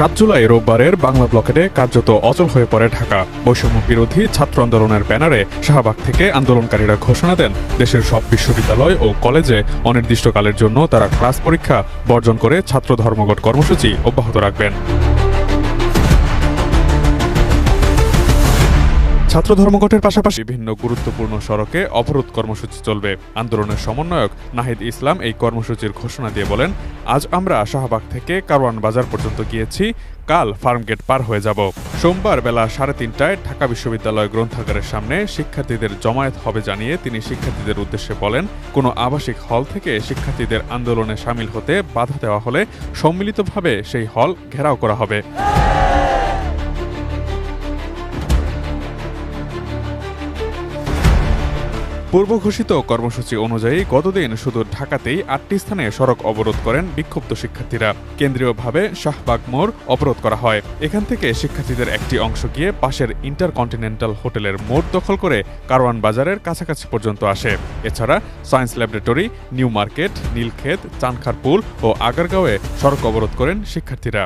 7 জুলাই রোববারের বাংলা ব্লকেটে কার্যত অচল হয়ে পড়ে ঢাকা। বৈষম্য বিরোধী ছাত্র আন্দোলনের ব্যানারে শাহবাগ থেকে আন্দোলনকারীরা ঘোষণা দেন দেশের সব বিশ্ববিদ্যালয় ও কলেজে অনির্দিষ্টকালের জন্য তারা ক্লাস পরীক্ষা বর্জন করে ছাত্র ধর্মঘট কর্মসূচি অব্যাহত রাখবেন। ছাত্র ধর্মঘটের পাশাপাশি বিভিন্ন গুরুত্বপূর্ণ সড়কে অবরোধ কর্মসূচি চলবে। আন্দোলনের সমন্বয়ক নাহিদ ইসলাম এই কর্মসূচির ঘোষণা দিয়ে বলেন, আজ আমরা শাহবাগ থেকে কারওয়ান বাজার পর্যন্ত গিয়েছি, কাল ফার্মগেট পার হয়ে যাব। সোমবার বেলা 3:30টায় ঢাকা বিশ্ববিদ্যালয় গ্রন্থাগারের সামনে শিক্ষার্থীদের জমায়েত হবে জানিয়ে তিনি শিক্ষার্থীদের উদ্দেশ্যে বলেন, কোনো আবাসিক হল থেকে শিক্ষার্থীদের আন্দোলনে সামিল হতে বাধা দেওয়া হলে সম্মিলিতভাবে সেই হল ঘেরাও করা হবে। পূর্ব ঘোষিত কর্মসূচি অনুযায়ী গতদিন শুধু ঢাকাতেই 8টি স্থানে সড়ক অবরোধ করেন বিক্ষুব্ধ শিক্ষার্থীরা। কেন্দ্রীয়ভাবে শাহবাগ মোড় অবরোধ করা হয়। এখান থেকে শিক্ষার্থীদের একটি অংশ গিয়ে পাশের ইন্টারকন্টিনেন্টাল হোটেলের মোড় দখল করে কারওয়ান বাজারের কাছাকাছি পর্যন্ত আসে। এছাড়া science laboratory, New Market, Nilkhet, Chankharpul ও আগারগাঁওয়ে সড়ক অবরোধ করেন শিক্ষার্থীরা।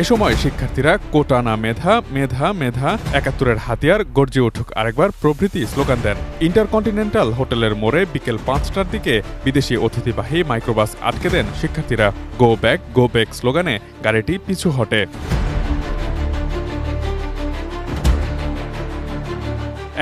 এ সময় শিক্ষার্থীরা কোটা না মেধা, মেধা মেধা, ৭১-এর হাতিয়ার, গর্জে উঠুক আরেকবার প্রভৃতি স্লোগান দেন। ইন্টারকন্টিনেন্টাল হোটেলের মোড়ে বিকেল ৫টার দিকে বিদেশি অতিথিবাহী মাইক্রোবাস আটকে দেন শিক্ষার্থীরা। গো ব্যাক স্লোগানে গাড়িটি পিছু হটে।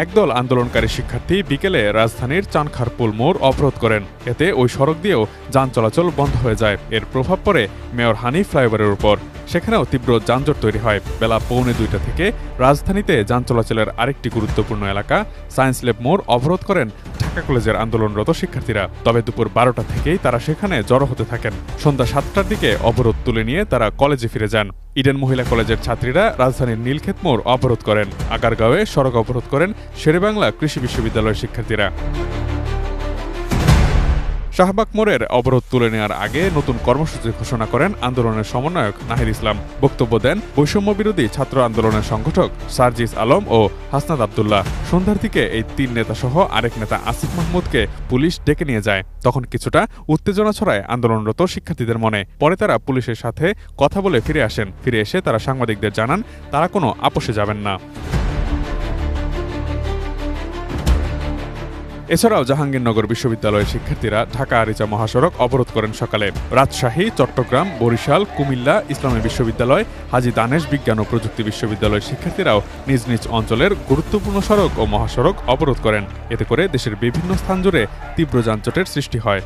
একদল আন্দোলনকারী শিক্ষার্থী বিকেলে রাজধানীর চানখারপুল মোড় অবরোধ করেন। এতে ওই সড়ক দিয়েও যান চলাচল বন্ধ হয়ে যায়। এর প্রভাব পড়ে মেয়র হানিফ ফ্লাইওভারের উপর। সেখানেও তীব্র যানজট তৈরি হয়। বেলা 1:45 থেকে রাজধানীতে যান চলাচলের আরেকটি গুরুত্বপূর্ণ এলাকা সায়েন্স ল্যাব মোড় অবরোধ করেন ঢাকা কলেজের আন্দোলনরত শিক্ষার্থীরা। তবে দুপুর 12টা থেকেই তারা সেখানে জড়ো হতে থাকেন। সন্ধ্যা 7টার দিকে অবরোধ তুলে নিয়ে তারা কলেজে ফিরে যান। ইডেন মহিলা কলেজের ছাত্রীরা রাজধানীর নীলক্ষেত মোড় অবরোধ করেন। আগারগাঁওয়ে সড়ক অবরোধ করেন শেরেবাংলা কৃষি বিশ্ববিদ্যালয়ের শিক্ষার্থীরা। শাহবাগ মোড়ের অবরোধ তুলে নেওয়ার আগে নতুন কর্মসূচি ঘোষণা করেন আন্দোলনের সমন্বয়ক নাহিদ ইসলাম। বক্তব্য দেন বৈষম্য বিরোধী ছাত্র আন্দোলনের সংগঠক সার্জিস আলম ও হাসনাত আবদুল্লাহ। সন্ধ্যার দিকে এই 3 নেতা সহ আরেক নেতা আসিফ মাহমুদকে পুলিশ ডেকে নিয়ে যায়। তখন কিছুটা উত্তেজনা ছড়ায় আন্দোলনরত শিক্ষার্থীদের মনে। পরে তারা পুলিশের সাথে কথা বলে ফিরে আসেন। ফিরে এসে তারা সাংবাদিকদের জানান তারা কোনো আপোষে যাবেন না। এছাড়াও জাহাঙ্গীরনগর বিশ্ববিদ্যালয়ের শিক্ষার্থীরা ঢাকা আরিচা মহাসড়ক অবরোধ করেন সকালে। রাজশাহী, চট্টগ্রাম, বরিশাল, কুমিল্লা ইসলামী বিশ্ববিদ্যালয়, হাজী দানেশ বিজ্ঞান ও প্রযুক্তি বিশ্ববিদ্যালয়ের শিক্ষার্থীরাও নিজ নিজ অঞ্চলের গুরুত্বপূর্ণ সড়ক ও মহাসড়ক অবরোধ করেন। এতে করে দেশের বিভিন্ন স্থান জুড়ে তীব্র যানজটের সৃষ্টি হয়।